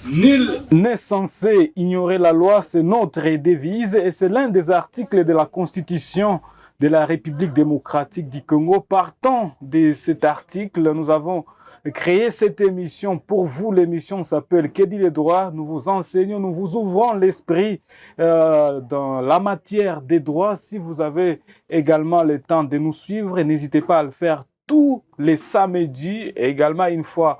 Nul n'est censé ignorer la loi, c'est notre devise et c'est l'un des articles de la Constitution de la République démocratique du Congo. Partant de cet article, nous avons créé cette émission pour vous. L'émission s'appelle Que dit le droit? Nous vous enseignons, nous vous ouvrons l'esprit dans la matière des droits. Si vous avez également le temps de nous suivre, n'hésitez pas à le faire tous les samedis, et également une fois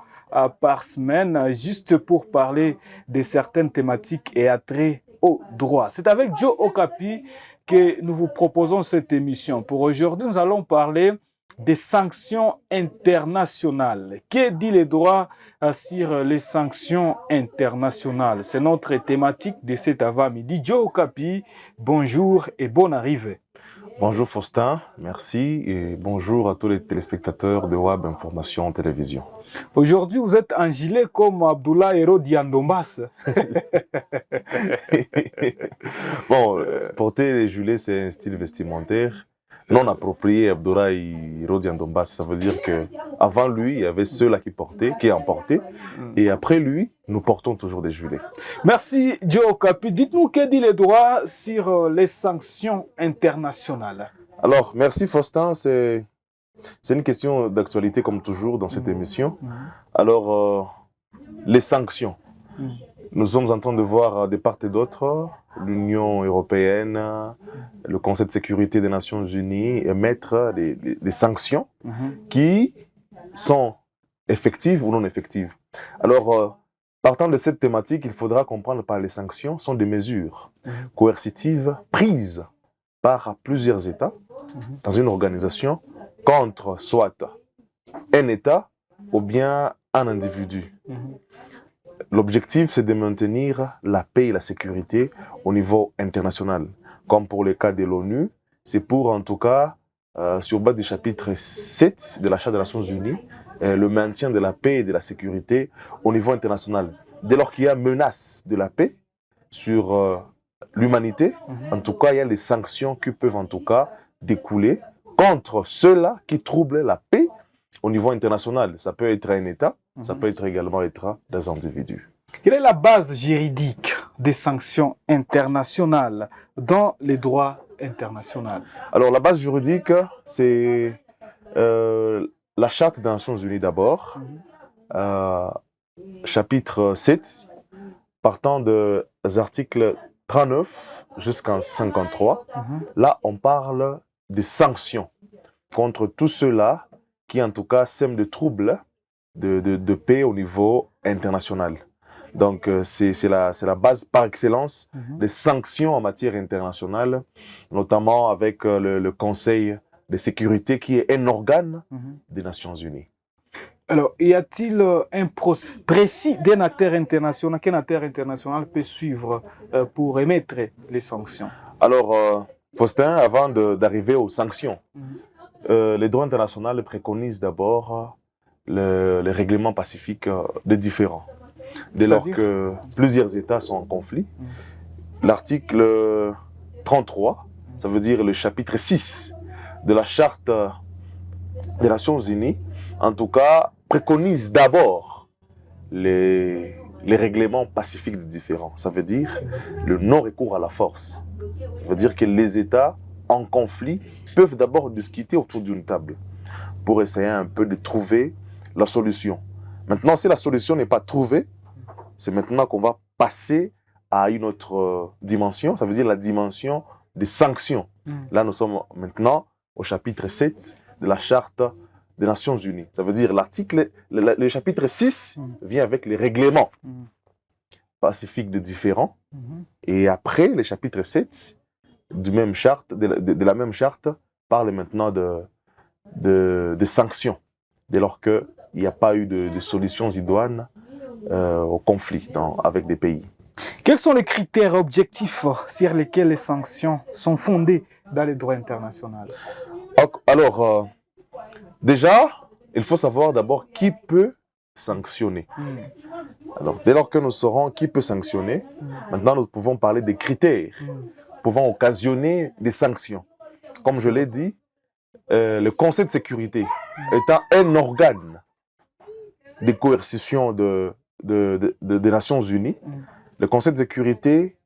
par semaine, juste pour parler de certaines thématiques et attrait au droit. C'est avec Joe Okapi que nous vous proposons cette émission. Pour aujourd'hui, nous allons parler des sanctions internationales. Que dit le droit sur les sanctions internationales? C'est notre thématique de cet avant-midi. Joe Okapi, bonjour et bonne arrivée. Bonjour Faustin, merci et bonjour à tous les téléspectateurs de Web Information Télévision. Aujourd'hui, vous êtes en gilet comme Abdoulaye Hero Diandombas. Bon, porter les gilets, c'est un style vestimentaire non approprié à Abdoulaye Hero Diandombas. Ça veut dire que avant lui, il y avait ceux-là qui en portaient, et après lui, nous portons toujours des gilets. Merci Joe Okapi. Dites-nous que dit le droit sur les sanctions internationales. Alors, merci Faustin, c'est une question d'actualité comme toujours dans cette émission. Alors, les sanctions. Nous sommes en train de voir de part et d'autre l'Union européenne, le Conseil de sécurité des Nations Unies émettre des sanctions qui sont effectives ou non effectives. Alors, partant de cette thématique, il faudra comprendre que les sanctions sont des mesures coercitives prises par plusieurs États dans une organisation contre soit un État ou bien un individu. L'objectif, c'est de maintenir la paix et la sécurité au niveau international. Comme pour le cas de l'ONU, c'est pour, en tout cas, sur base du chapitre 7 de la Charte des Nations Unies, le maintien de la paix et de la sécurité au niveau international. Dès lors qu'il y a menace de la paix sur l'humanité, en tout cas, il y a des sanctions qui peuvent, en tout cas, découler contre ceux-là qui troublent la paix au niveau international. Ça peut être un État, ça peut être également des individus. Quelle est la base juridique des sanctions internationales dans les droits internationaux? Alors, la base juridique, c'est la Charte des Nations Unies d'abord, chapitre 7, partant des articles 39 jusqu'en 53. Là, on parle des sanctions contre tous ceux-là qui, en tout cas, sèment des troubles de paix au niveau international. Donc, c'est la base par excellence des sanctions en matière internationale, notamment avec le Conseil de sécurité qui est un organe des Nations Unies. Alors, y a-t-il un procès précis d'un acteur international qu'un acteur international peut suivre pour émettre les sanctions? Alors, Faustin, avant d'arriver aux sanctions, le droit international préconise d'abord les règlements pacifiques des différends. Dès lors que plusieurs États sont en conflit, l'article 33, ça veut dire le chapitre 6 de la Charte des Nations Unies, en tout cas, préconise d'abord les règlements pacifiques des différends. Ça veut dire le non-recours à la force. Ça veut dire que les États en conflit peuvent d'abord discuter autour d'une table pour essayer un peu de trouver la solution. Maintenant, si la solution n'est pas trouvée, c'est maintenant qu'on va passer à une autre dimension, ça veut dire la dimension des sanctions. Là, nous sommes maintenant au chapitre 7 de la Charte des Nations Unies. Ça veut dire le chapitre 6 vient avec les règlements pacifiques de différends. Et après, le chapitre 7 de la même charte parle maintenant de sanctions, dès lors qu'il n'y a pas eu de solutions idoines au conflit avec des pays. Quels sont les critères objectifs sur lesquels les sanctions sont fondées dans le droit international? Alors, déjà, il faut savoir d'abord qui peut sanctionner. Alors, dès lors que nous saurons qui peut sanctionner, maintenant nous pouvons parler des critères pouvant occasionner des sanctions. Comme je l'ai dit, le Conseil de sécurité étant un organe de coercition des Nations Unies, le Conseil de sécurité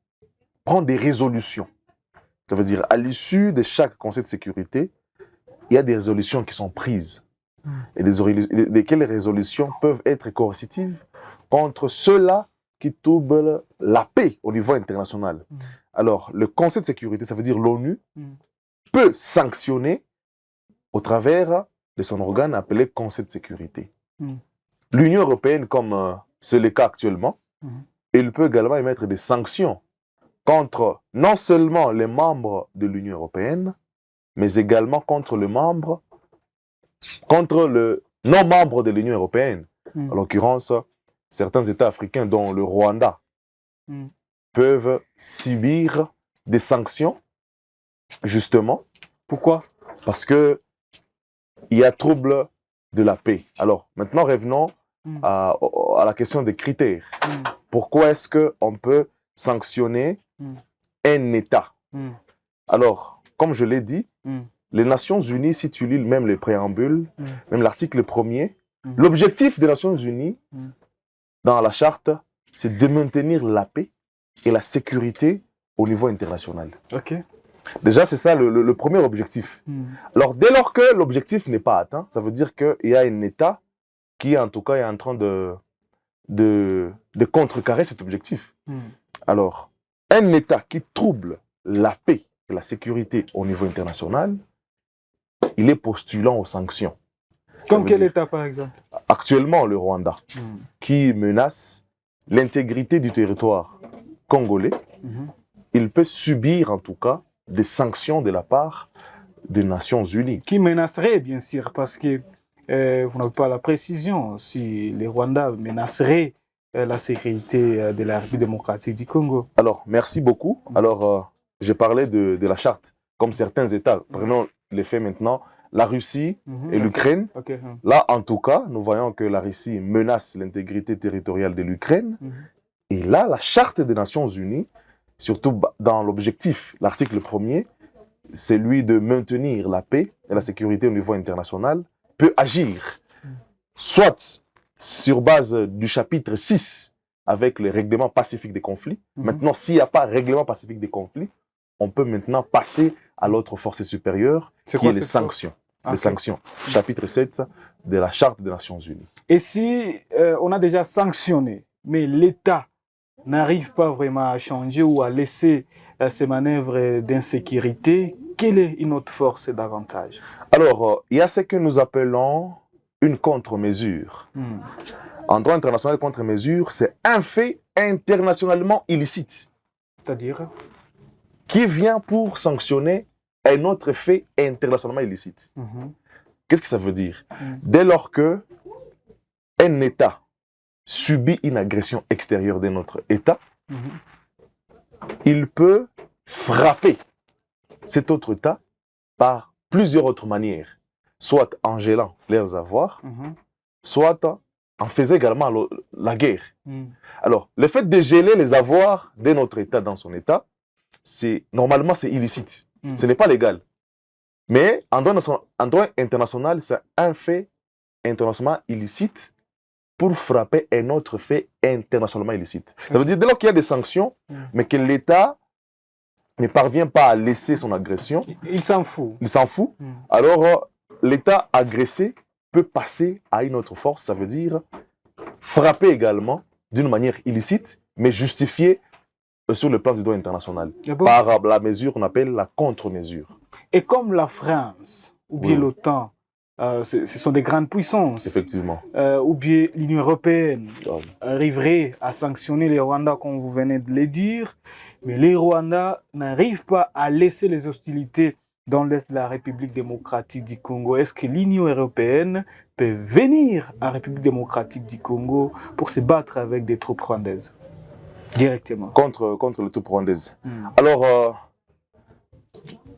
prend des résolutions. Ça veut dire, à l'issue de chaque Conseil de sécurité, il y a des résolutions qui sont prises. Et lesquelles résolutions peuvent être coercitives contre ceux-là qui troublent la paix au niveau international. Alors, le Conseil de sécurité, ça veut dire l'ONU, peut sanctionner au travers de son organe appelé Conseil de sécurité. L'Union européenne, comme c'est le cas actuellement, il peut également émettre des sanctions contre non seulement les membres de l'Union européenne, mais également contre le non-membre de l'Union européenne. En l'occurrence, certains États africains, dont le Rwanda, peuvent subir des sanctions, justement. Pourquoi? Parce qu'il y a trouble de la paix. Alors, maintenant, revenons à la question des critères. Pourquoi est-ce qu'on peut sanctionner un État? Alors, comme je l'ai dit, les Nations Unies, si tu lis même les préambules, même l'article 1er, l'objectif des Nations Unies, dans la charte, c'est de maintenir la paix et la sécurité au niveau international. Déjà, c'est ça le premier objectif. Alors, dès lors que l'objectif n'est pas atteint, ça veut dire qu'il y a un État qui, en tout cas, est en train de contrecarrer cet objectif. Alors, un État qui trouble la paix et la sécurité au niveau international, il est postulant aux sanctions. Comme quel État, par exemple? Actuellement, le Rwanda, qui menace l'intégrité du territoire congolais, il peut subir, en tout cas, des sanctions de la part des Nations Unies. Qui menacerait, bien sûr, parce que vous n'avez pas la précision, si les Rwandais menaceraient la sécurité de la République démocratique du Congo. Alors, merci beaucoup. Alors, j'ai parlé de la charte, comme certains États. Prenons les faits maintenant. La Russie et l'Ukraine. Là, en tout cas, nous voyons que la Russie menace l'intégrité territoriale de l'Ukraine. Et là, la charte des Nations Unies, surtout dans l'objectif, l'article 1er, c'est lui de maintenir la paix et la sécurité au niveau international, peut agir, soit sur base du chapitre 6, avec le règlement pacifique des conflits. Maintenant, s'il n'y a pas règlement pacifique des conflits, on peut maintenant passer à l'autre force supérieure, qui est les sanctions. Les sanctions, chapitre 7 de la Charte des Nations Unies. Et si on a déjà sanctionné, mais l'État n'arrive pas vraiment à changer ou à laisser ces manœuvres d'insécurité, quelle est une autre force davantage? Alors, il y a ce que nous appelons une contre-mesure. En droit international, contre-mesure, c'est un fait internationalement illicite. C'est-à-dire? Qui vient pour sanctionner un autre fait internationalement illicite. Qu'est-ce que ça veut dire? Dès lors que un État subit une agression extérieure d'un autre État, il peut frapper cet autre État par plusieurs autres manières, soit en gelant leurs avoirs, soit en faisant également la guerre. Alors, le fait de geler les avoirs d'un autre État dans son État, normalement c'est illicite. Ce n'est pas légal. Mais en droit international, c'est un fait internationalement illicite pour frapper un autre fait internationalement illicite. Ça veut dire, dès lors qu'il y a des sanctions, mais que l'État ne parvient pas à laisser son agression, il s'en fout. Il s'en fout. Alors, l'État agressé peut passer à une autre force, ça veut dire frapper également d'une manière illicite, mais justifiée sur le plan du droit international, par la mesure qu'on appelle la contre-mesure. Et comme la France, ou bien l'OTAN, ce sont des grandes puissances, effectivement, ou bien l'Union européenne arriverait à sanctionner les Rwandais, comme vous venez de le dire, mais les Rwandais n'arrivent pas à laisser les hostilités dans l'est de la République démocratique du Congo. Est-ce que l'Union européenne peut venir en République démocratique du Congo pour se battre avec des troupes rwandaises directement? Contre les troupes rwandaises. Alors,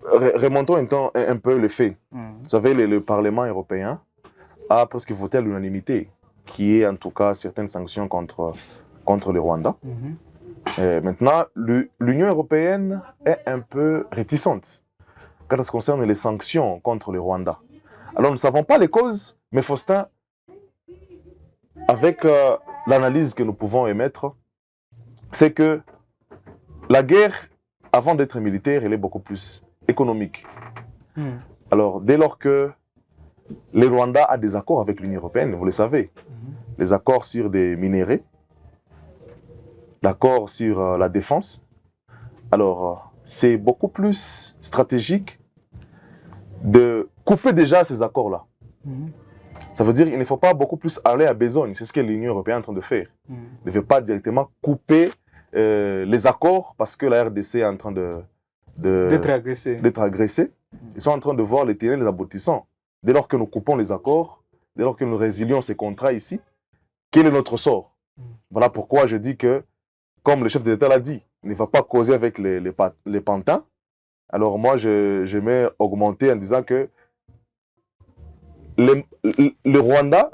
remontons un peu les faits. Vous savez, le Parlement européen a presque voté à l'unanimité, qui est en tout cas certaines sanctions contre le Rwanda. Maintenant, l'Union européenne est un peu réticente quand ça concerne les sanctions contre le Rwanda. Alors, nous ne savons pas les causes, mais Faustin, avec l'analyse que nous pouvons émettre, c'est que la guerre, avant d'être militaire, elle est beaucoup plus économique. Alors, dès lors que le Rwanda a des accords avec l'Union européenne, vous le savez, des accords sur des minéraux, d'accords sur la défense, alors c'est beaucoup plus stratégique de couper déjà ces accords-là. Ça veut dire qu'il ne faut pas beaucoup plus aller à besogne. C'est ce que l'Union européenne est en train de faire. Il ne veut pas directement couper les accords parce que la RDC est en train d'être agressée. Ils sont en train de voir les tenants et les aboutissants. Dès lors que nous coupons les accords, dès lors que nous résilions ces contrats ici, quel est notre sort? Voilà pourquoi je dis que, comme le chef de l'État l'a dit, il ne va pas causer avec les pantins. Alors moi, je m'ai augmenté en disant que le Rwanda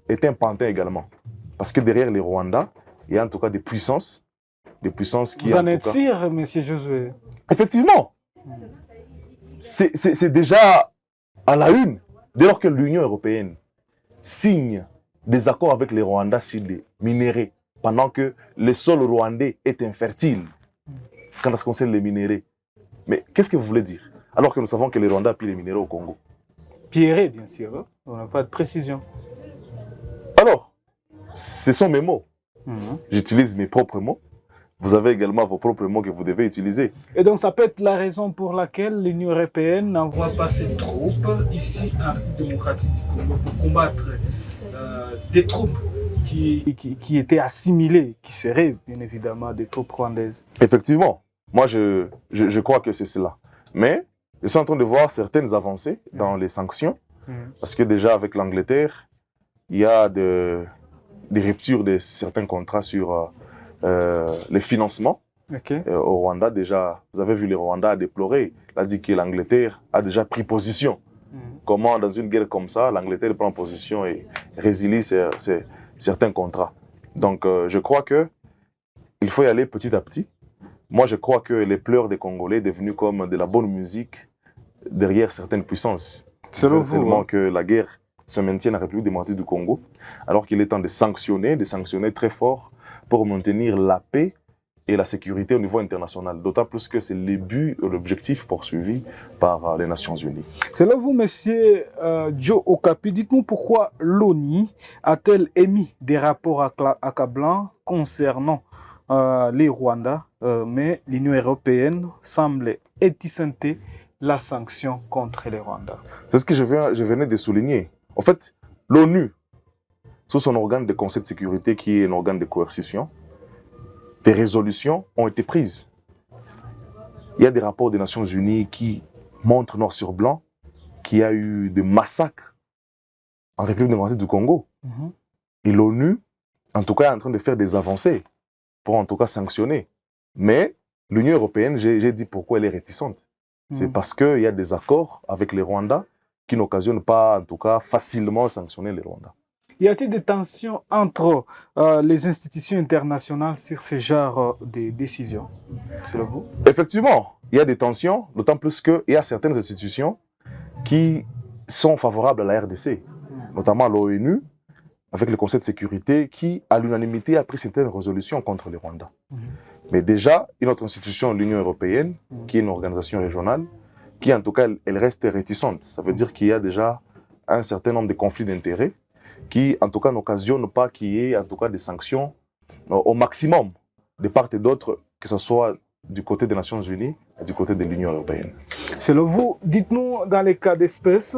est un pantin également. Parce que derrière les Rwandais, il y a en tout cas des puissances qui... Vous en êtes sûr, M. Josué? Effectivement. C'est déjà à la une. Dès lors que l'Union européenne signe des accords avec les Rwandais sur les minéraux, pendant que le sol rwandais est infertile, quand ça concerne les minéraux. Mais qu'est-ce que vous voulez dire? Alors que nous savons que les Rwandais pillent les minéraux au Congo. Pierré, bien sûr. Hein? On n'a pas de précision. Alors, ce sont mes mots. J'utilise mes propres mots. Vous avez également vos propres mots que vous devez utiliser. Et donc, ça peut être la raison pour laquelle l'Union européenne n'envoie pas ses troupes ici en République démocratique du Congo pour combattre des troupes qui étaient assimilées, qui seraient bien évidemment des troupes rwandaises. Effectivement. Moi, je crois que c'est cela. Mais je suis en train de voir certaines avancées dans les sanctions. Parce que déjà, avec l'Angleterre, il y a des ruptures de certains contrats sur les financements. Au Rwanda, déjà, vous avez vu le Rwanda a déploré. Il a dit que l'Angleterre a déjà pris position. Comment, dans une guerre comme ça, l'Angleterre prend position et résilie certains contrats. Donc, je crois qu'il faut y aller petit à petit. Moi, je crois que les pleurs des Congolais sont devenus comme de la bonne musique derrière certaines puissances. C'est seulement que la guerre se maintient en République démocratique du Congo, alors qu'il est temps de sanctionner très fort pour maintenir la paix et la sécurité au niveau international. D'autant plus que c'est le but et l'objectif poursuivi par les Nations Unies. Selon vous, monsieur Joe Okapi, dites-nous pourquoi l'ONU a-t-elle émis des rapports accablants concernant les Rwandais, mais l'Union européenne semble étincenter la sanction contre les Rwandais. C'est ce que je venais de souligner. En fait, l'ONU, sous son organe de Conseil de sécurité, qui est un organe de coercition, des résolutions ont été prises. Il y a des rapports des Nations Unies qui montrent noir sur blanc qu'il y a eu des massacres en République démocratique du Congo. Et l'ONU, en tout cas, est en train de faire des avancées pour en tout cas sanctionner. Mais l'Union européenne, j'ai dit pourquoi elle est réticente. C'est parce qu'il y a des accords avec les Rwandais qui n'occasionnent pas, en tout cas, facilement sanctionner les Rwandais. Y a-t-il des tensions entre les institutions internationales sur ce genre de décisions, selon vous? Effectivement, il y a des tensions, d'autant plus qu'il y a certaines institutions qui sont favorables à la RDC, notamment l'ONU, avec le Conseil de sécurité, qui, à l'unanimité, a pris certaines résolutions contre les Rwandais. Mais déjà, une autre institution, l'Union européenne, qui est une organisation régionale, qui en tout cas, elle reste réticente. Ça veut dire qu'il y a déjà un certain nombre de conflits d'intérêts qui, en tout cas, n'occasionnent pas qu'il y ait en tout cas des sanctions au maximum de part et d'autre, que ce soit du côté des Nations Unies et du côté de l'Union européenne. Selon vous, dites-nous, dans les cas d'espèce,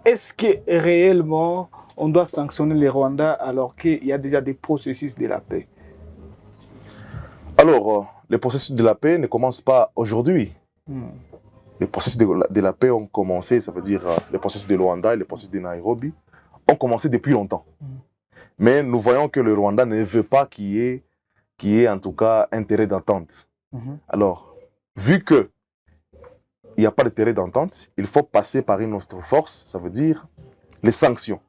est-ce que réellement on doit sanctionner les Rwandais alors qu'il y a déjà des processus de la paix? Alors, les processus de la paix ne commencent pas aujourd'hui. Les processus de la paix ont commencé, ça veut dire les processus de Luanda et les processus de Nairobi ont commencé depuis longtemps. Mais nous voyons que le Rwanda ne veut pas qu'il y ait en tout cas intérêt d'entente. Alors, vu qu'il n'y a pas d'intérêt d'entente, il faut passer par une autre force, ça veut dire les sanctions.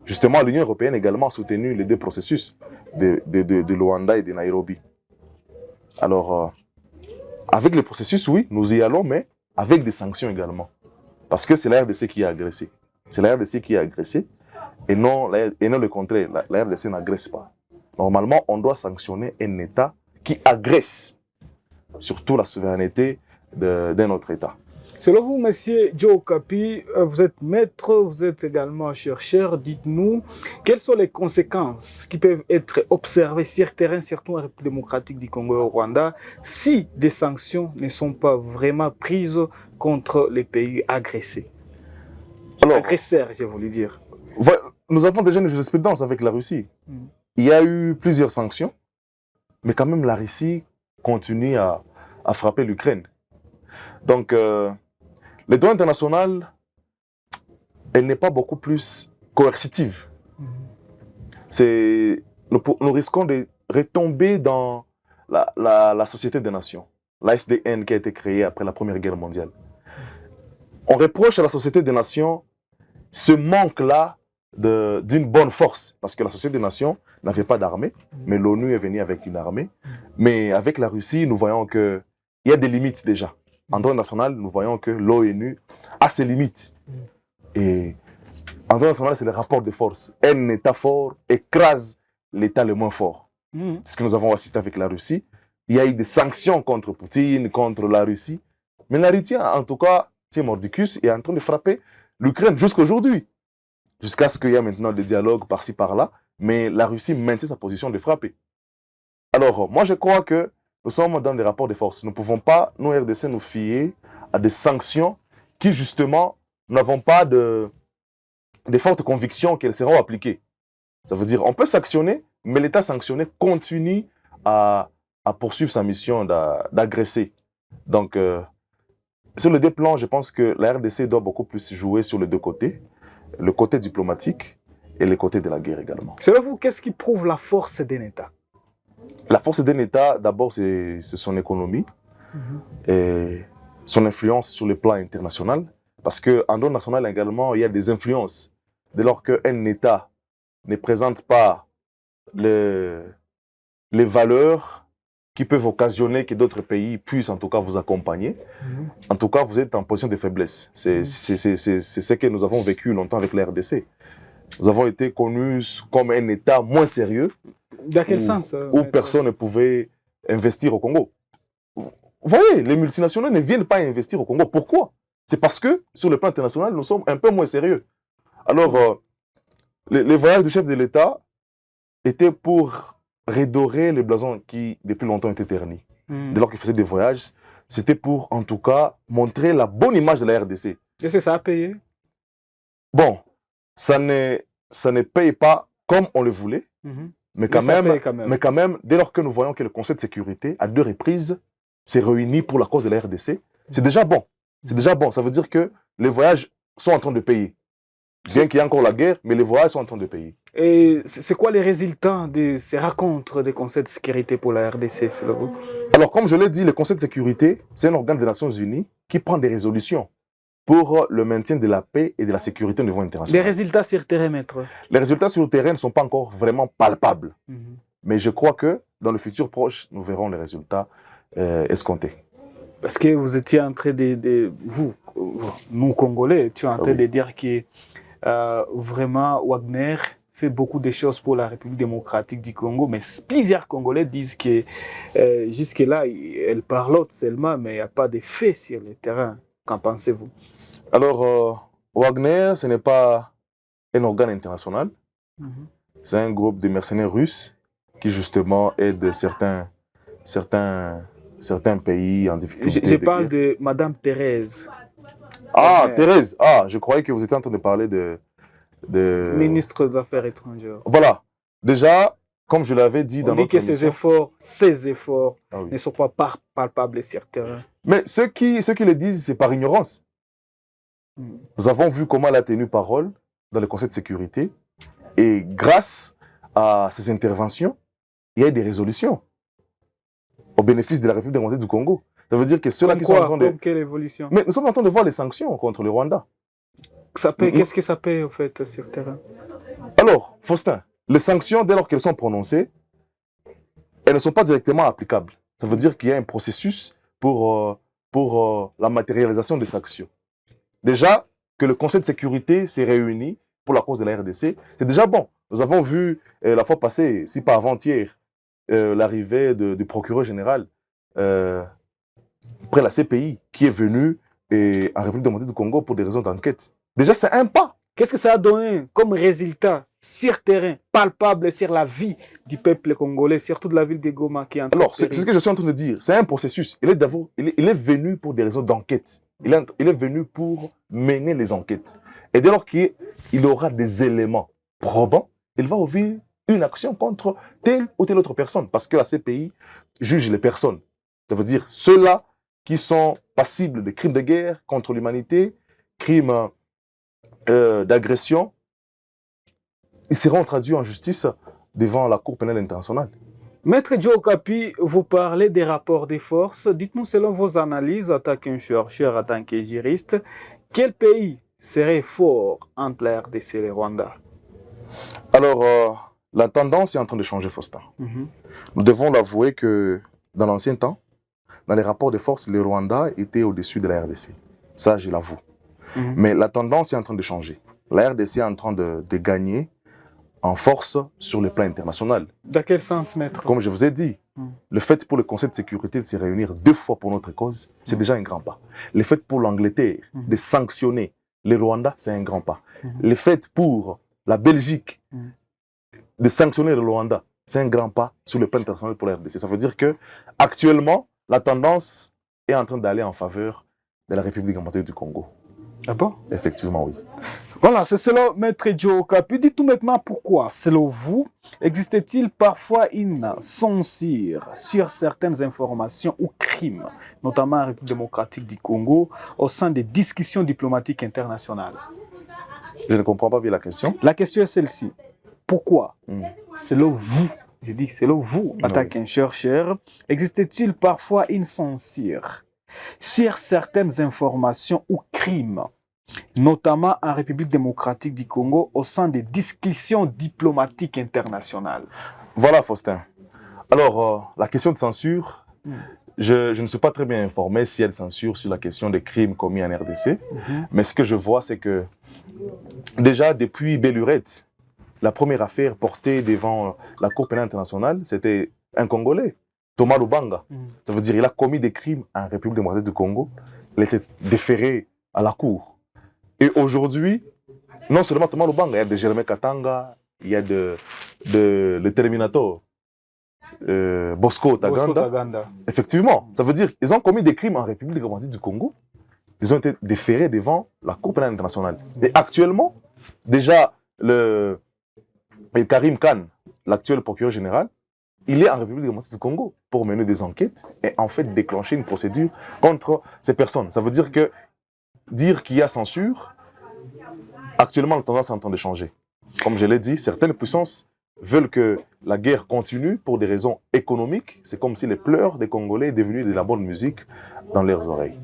Justement, l'Union européenne également a soutenu les deux processus de Luanda et de Nairobi. Alors, avec le processus, oui, nous y allons, mais avec des sanctions également. Parce que c'est la RDC qui a agressé. C'est la RDC qui a agressé. et non le contraire. La RDC n'agresse pas. Normalement, on doit sanctionner un État qui agresse surtout la souveraineté d'un autre État. Selon vous, Monsieur Joe Okapi, vous êtes maître, vous êtes également chercheur. Dites-nous, quelles sont les conséquences qui peuvent être observées sur le terrain, surtout en République démocratique du Congo et au Rwanda, si des sanctions ne sont pas vraiment prises contre les pays agressés? Alors, agresseurs, j'ai voulu dire. Nous avons déjà une jurisprudence avec la Russie. Il y a eu plusieurs sanctions, mais quand même la Russie continue à frapper l'Ukraine. Donc, le droit international, elle n'est pas beaucoup plus coercitive. Nous risquons de retomber dans la Société des Nations, la SDN qui a été créée après la Première Guerre mondiale. On reproche à la Société des Nations ce manque-là d'une bonne force, parce que la Société des Nations n'avait pas d'armée, mais l'ONU est venue avec une armée. Mais avec la Russie, nous voyons qu'il y a des limites déjà. En droit national, nous voyons que l'ONU a ses limites. Et en droit national, c'est le rapport de force. Un État fort écrase l'État le moins fort. C'est ce que nous avons assisté avec la Russie. Il y a eu des sanctions contre Poutine, contre la Russie. Mais la Russie, en tout cas, mordicus, est en train de frapper l'Ukraine jusqu'à aujourd'hui. Jusqu'à ce qu'il y ait maintenant des dialogues par-ci, par-là. Mais la Russie maintient sa position de frapper. Alors, moi, je crois que nous sommes dans des rapports de force. Nous ne pouvons pas, nous, RDC, nous fier à des sanctions qui, justement, n'avons pas de fortes convictions qu'elles seront appliquées. Ça veut dire, on peut sanctionner, mais l'État sanctionné continue à poursuivre sa mission d'agresser. Donc, sur les deux plans, je pense que la RDC doit beaucoup plus jouer sur les deux côtés, le côté diplomatique et le côté de la guerre également. Selon vous, qu'est-ce qui prouve la force d'un État? La force d'un État, d'abord, c'est son économie et son influence sur le plan international. Parce qu'en droit national également, il y a des influences. Dès lors qu'un État ne présente pas les valeurs qui peuvent occasionner que d'autres pays puissent en tout cas vous accompagner, en tout cas, vous êtes en position de faiblesse. C'est ce que nous avons vécu longtemps avec la RDC. Nous avons été connus comme un État moins sérieux. Dans quel sens où personne ne pouvait investir au Congo. Vous voyez, les multinationales ne viennent pas investir au Congo. Pourquoi? C'est parce que, sur le plan international, nous sommes un peu moins sérieux. Alors, les voyages du chef de l'État étaient pour redorer les blasons qui, depuis longtemps, étaient ternis. Dès lors qu'il faisait des voyages, c'était pour, en tout cas, montrer la bonne image de la RDC. Est-ce que ça a payé? Bon, ça ne paye pas comme on le voulait. Mais quand même, dès lors que nous voyons que le Conseil de sécurité, à 2 reprises, s'est réuni pour la cause de la RDC, c'est déjà bon. C'est déjà bon. Ça veut dire que les voyages sont en train de payer. Bien qu'il y ait encore la guerre, mais les voyages sont en train de payer. Et c'est quoi les résultats de ces rencontres des Conseils de sécurité pour la RDC, selon vous? Alors, comme je l'ai dit, le Conseil de sécurité, c'est un organe des Nations Unies qui prend des résolutions pour le maintien de la paix et de la sécurité au niveau international. Les résultats sur le terrain, maître? Les résultats sur le terrain ne sont pas encore vraiment palpables. Mais je crois que dans le futur proche, nous verrons les résultats escomptés. Parce que vous étiez en train vous, nous Congolais, tu es en train de dire que vraiment Wagner fait beaucoup de choses pour la République démocratique du Congo, mais plusieurs Congolais disent que jusque-là, elle parlote seulement, mais il n'y a pas de faits sur le terrain. Qu'en pensez-vous? Alors, Wagner, ce n'est pas un organe international. C'est un groupe de mercenaires russes qui, justement, aide certains pays en difficulté. Je parle de Madame Thérèse. Ah, Thérèse. Ah, je croyais que vous étiez en train de parler de... Ministre des Affaires étrangères. Voilà. Déjà, comme je l'avais dit dans notre émission... Ces efforts ne sont pas palpables sur le terrain. Mais ceux qui le disent, c'est par ignorance. Nous avons vu comment elle a tenu parole dans le Conseil de sécurité. Et grâce à ces interventions, il y a eu des résolutions au bénéfice de la République démocratique du Congo. Ça veut dire que ceux-là qui sont en train de... Quelle évolution? Mais nous sommes en train de voir les sanctions contre le Rwanda. Qu'est-ce que ça paye, en fait, sur le terrain? Alors, Faustin, les sanctions, dès lors qu'elles sont prononcées, elles ne sont pas directement applicables. Ça veut dire qu'il y a un processus pour la matérialisation des sanctions. Déjà, que le Conseil de sécurité s'est réuni pour la cause de la RDC, c'est déjà bon. Nous avons vu la fois passée, si pas avant-hier, l'arrivée du procureur général près la CPI qui est venu en République démocratique du Congo pour des raisons d'enquête. Déjà, c'est un pas. Qu'est-ce que ça a donné comme résultat sur terrain, palpable sur la vie du peuple congolais, surtout de la ville de Goma qui est en train Alors, c'est ce que je suis en train de dire. C'est un processus. Il est venu pour des raisons d'enquête. Il est venu pour mener les enquêtes. Et dès lors qu'il aura des éléments probants, il va ouvrir une action contre telle ou telle autre personne. Parce que la CPI juge les personnes. Ça veut dire ceux-là qui sont passibles de crimes de guerre contre l'humanité, crimes d'agression, ils seront traduits en justice devant la Cour pénale internationale. Maître Joe Okapi, vous parlez des rapports des forces. Dites-nous, selon vos analyses, en tant qu'un chercheur, en tant que juriste, quel pays serait fort entre la RDC et le Rwanda? Alors, la tendance est en train de changer, Faustin. Nous devons l'avouer que dans l'ancien temps, dans les rapports de force, le Rwanda était au-dessus de la RDC. Ça, je l'avoue. Mais la tendance est en train de changer. La RDC est en train de gagner en force sur le plan international. Dans quel sens, maître? Comme je vous ai dit, le fait pour le Conseil de sécurité de se réunir 2 fois pour notre cause, c'est déjà un grand pas. Le fait pour l'Angleterre de sanctionner le Rwanda, c'est un grand pas. Le fait pour la Belgique de sanctionner le Rwanda, c'est un grand pas sur le plan international pour la RDC. Ça veut dire que actuellement, la tendance est en train d'aller en faveur de la République démocratique du Congo. Ah bon? Effectivement, oui. Voilà, c'est selon Maître Joe Okapi. Dites-nous maintenant pourquoi, selon vous, existe-t-il parfois une censure sur certaines informations ou crimes, notamment en République démocratique du Congo, au sein des discussions diplomatiques internationales? Je ne comprends pas bien la question. La question est celle-ci. Pourquoi, selon vous, je dis selon vous, en tant qu'un chercheur, existe-t-il parfois une censure sur certaines informations ou crimes, notamment en République démocratique du Congo, au sein des discussions diplomatiques internationales? Voilà, Faustin. Alors, la question de censure, je ne suis pas très bien informé s'il y a de censure sur la question des crimes commis en RDC, mais ce que je vois, c'est que déjà depuis Bellurette, la première affaire portée devant la Cour pénale internationale, c'était un Congolais, Thomas Lubanga. Ça veut dire qu'il a commis des crimes en République démocratique du Congo. Il était déféré à la Cour. Et aujourd'hui, non seulement Thomas Lubanga, il y a de Germain Katanga, il y a le Terminator, Bosco Taganda. Effectivement, ça veut dire qu'ils ont commis des crimes en République démocratique du Congo. Ils ont été déférés devant la Cour pénale internationale. Et actuellement, déjà, Karim Khan, l'actuel procureur général, il est en République démocratique du Congo pour mener des enquêtes et en fait déclencher une procédure contre ces personnes. Ça veut dire que dire qu'il y a censure, actuellement la tendance est en train de changer. Comme je l'ai dit, certaines puissances veulent que la guerre continue pour des raisons économiques. C'est comme si les pleurs des Congolais étaient devenus de la bonne musique dans leurs oreilles.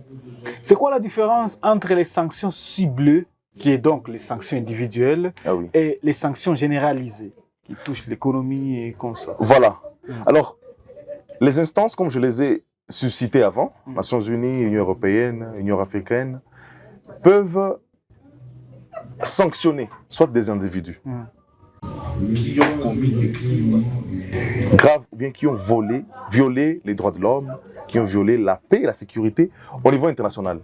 C'est quoi la différence entre les sanctions ciblées, qui est donc les sanctions individuelles, et les sanctions généralisées, qui touchent l'économie et comme ça? Voilà. Alors, les instances, comme je les ai suscitées avant, Nations Unies, Union européenne, Union africaine, peuvent sanctionner soit des individus qui ont commis des crimes graves ou bien qui ont violé les droits de l'homme, qui ont violé la paix et la sécurité au niveau international.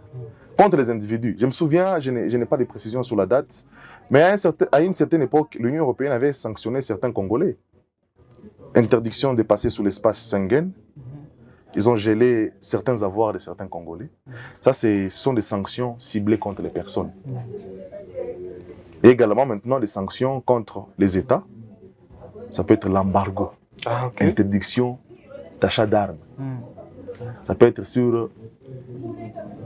Contre les individus. Je me souviens, je n'ai pas de précisions sur la date, mais à une certaine époque, l'Union européenne avait sanctionné certains Congolais. Interdiction de passer sous l'espace Schengen. Ils ont gelé certains avoirs de certains Congolais. Ça, ce sont des sanctions ciblées contre les personnes. Et également maintenant des sanctions contre les États. Ça peut être l'embargo, interdiction d'achat d'armes. Ça peut être sur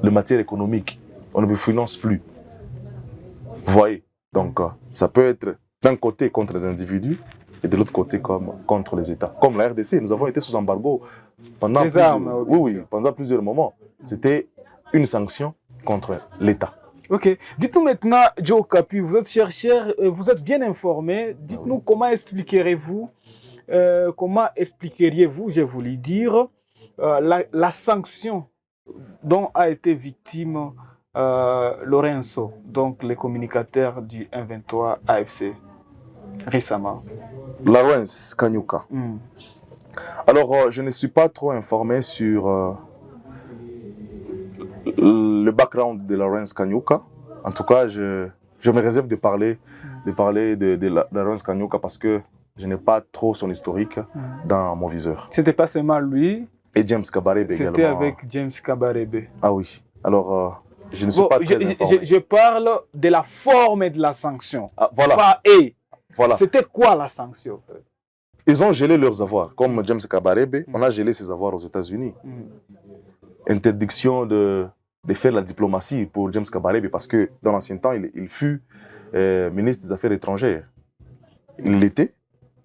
les matières économiques. On ne vous finance plus. Vous voyez? Donc, ça peut être d'un côté contre les individus et de l'autre côté contre les États. Comme la RDC, nous avons été sous embargo pendant pendant plusieurs moments. C'était une sanction contre l'État. Ok. Dites-nous maintenant, Joe Okapi, vous êtes chercheur, vous êtes bien informé. Dites-nous comment expliqueriez-vous, je voulais dire, la sanction dont a été victime Lorenzo, donc le communicateur du M23 AFC, récemment. Lawrence Kanyuka. Alors, je ne suis pas trop informé sur le background de Lawrence Kanyuka. En tout cas, je me réserve de parler de Lawrence Kanyuka parce que je n'ai pas trop son historique dans mon viseur. C'était pas seulement lui. Et James Kabarebe également. C'était avec James Kabarebe. Ah oui. Alors, je ne suis pas très informé. Je parle de la forme et de la sanction. Ah, voilà. Pas et. Voilà. C'était quoi la sanction? Ils ont gelé leurs avoirs. Comme James Kabarebe, on a gelé ses avoirs aux États-Unis. Interdiction de faire la diplomatie pour James Kabarebe parce que dans l'ancien temps, il fut ministre des Affaires étrangères. Il l'était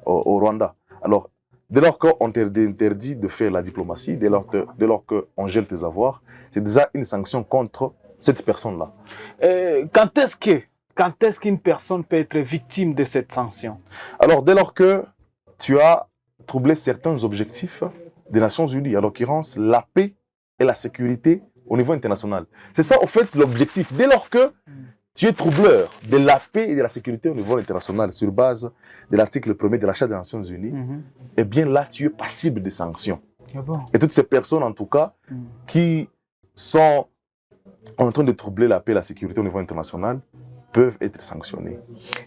au Rwanda. Alors, dès lors qu'on t'interdit de faire la diplomatie, dès lors qu'on gèle tes avoirs, c'est déjà une sanction contre cette personne-là. Quand est-ce qu'une personne peut être victime de cette sanction? Alors, dès lors que tu as troublé certains objectifs des Nations Unies, en l'occurrence la paix et la sécurité au niveau international. C'est ça, au fait, l'objectif. Dès lors que tu es troubleur de la paix et de la sécurité au niveau international sur base de l'article 1er de la Charte des Nations Unies, eh bien là, tu es passible de sanctions. Et toutes ces personnes, en tout cas, qui sont en train de troubler la paix et la sécurité au niveau international, peuvent être sanctionnées.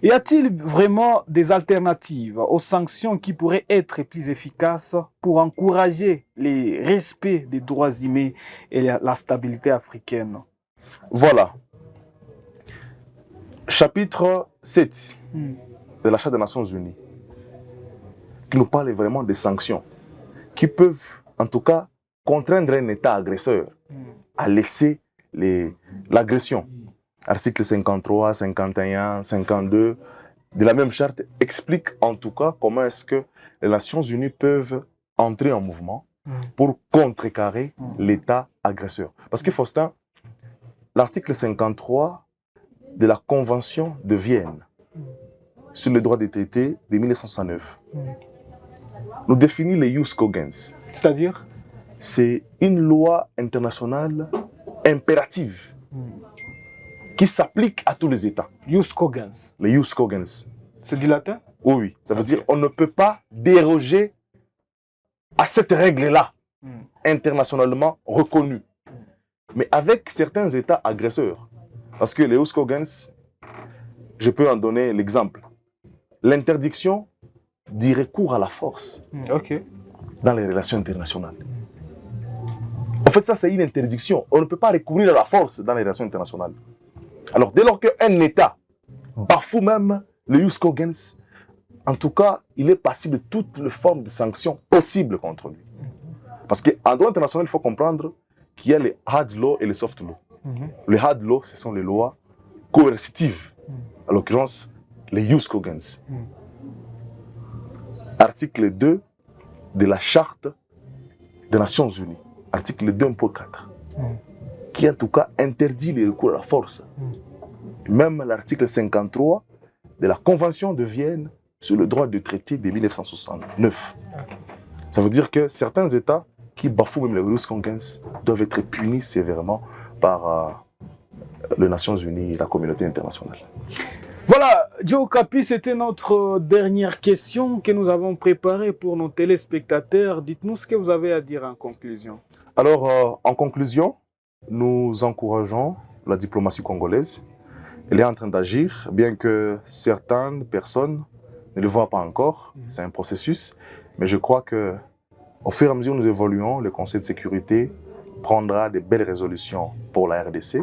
Y a-t-il vraiment des alternatives aux sanctions qui pourraient être plus efficaces pour encourager le respect des droits humains et la stabilité africaine? Voilà. Chapitre 7 de la Charte des Nations Unies, qui nous parle vraiment des sanctions, qui peuvent, en tout cas, contraindre un État agresseur à laisser l'agression. Articles 53, 51, 52 de la même charte explique en tout cas comment est-ce que les Nations Unies peuvent entrer en mouvement pour contrecarrer l'État agresseur. Parce que Faustin, l'article 53 de la Convention de Vienne sur les droits des traités de 1969 nous définit les jus cogens. C'est-à-dire? C'est une loi internationale impérative qui s'applique à tous les États. Jus cogens. Les jus cogens. C'est du latin? Oui, oui. Ça veut dire qu'on ne peut pas déroger à cette règle-là, internationalement reconnue. Mais avec certains États agresseurs. Parce que les jus cogens, je peux en donner l'exemple. L'interdiction du recours à la force dans les relations internationales. En fait, ça, c'est une interdiction. On ne peut pas recourir à la force dans les relations internationales. Alors, dès lors qu'un État bafoue même le jus cogens, en tout cas, il est passible de toutes les formes de sanctions possibles contre lui. Parce qu'en droit international, il faut comprendre qu'il y a les hard law et les soft law. Les hard law, ce sont les lois coercitives, en l'occurrence, les jus cogens. Article 2 de la Charte des Nations Unies, article 2.4, qui en tout cas interdit le recours à la force. Même l'article 53 de la Convention de Vienne sur le droit de traité de 1969. Ça veut dire que certains États qui bafouent même les jus cogens doivent être punis sévèrement par les Nations Unies et la communauté internationale. Voilà, Joe Kapi, c'était notre dernière question que nous avons préparée pour nos téléspectateurs. Dites-nous ce que vous avez à dire en conclusion. Alors, en conclusion, nous encourageons la diplomatie congolaise. Elle est en train d'agir, bien que certaines personnes ne le voient pas encore. C'est un processus. Mais je crois qu'au fur et à mesure que nous évoluons, le Conseil de sécurité prendra de belles résolutions pour la RDC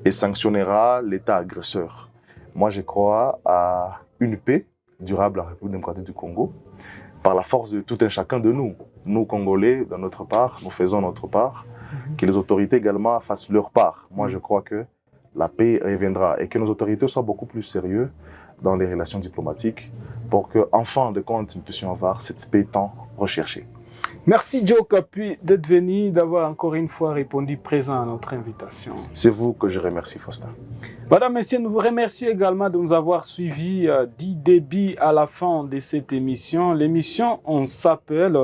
et sanctionnera l'État agresseur. Moi, je crois à une paix durable en République démocratique du Congo par la force de tout un chacun de nous. Nous, Congolais, de notre part, nous faisons notre part. Que les autorités également fassent leur part. Moi, je crois que la paix reviendra et que nos autorités soient beaucoup plus sérieuses dans les relations diplomatiques pour qu'en fin de compte, nous puissions avoir cette paix tant recherchée. Merci Joe Kapi d'être venu, d'avoir encore une fois répondu présent à notre invitation. C'est vous que je remercie, Faustin. Madame, Messieurs, nous vous remercions également de nous avoir suivis du début à la fin de cette émission. L'émission, on s'appelle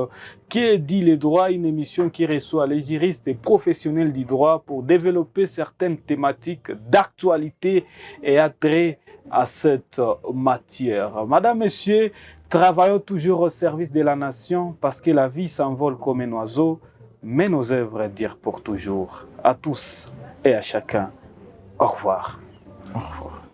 Qui dit le droit, une émission qui reçoit les juristes et professionnels du droit pour développer certaines thématiques d'actualité et attrait à cette matière. Madame, Messieurs, travaillons toujours au service de la nation parce que la vie s'envole comme un oiseau, mais nos œuvres durent pour toujours. À tous et à chacun, au revoir. Au revoir.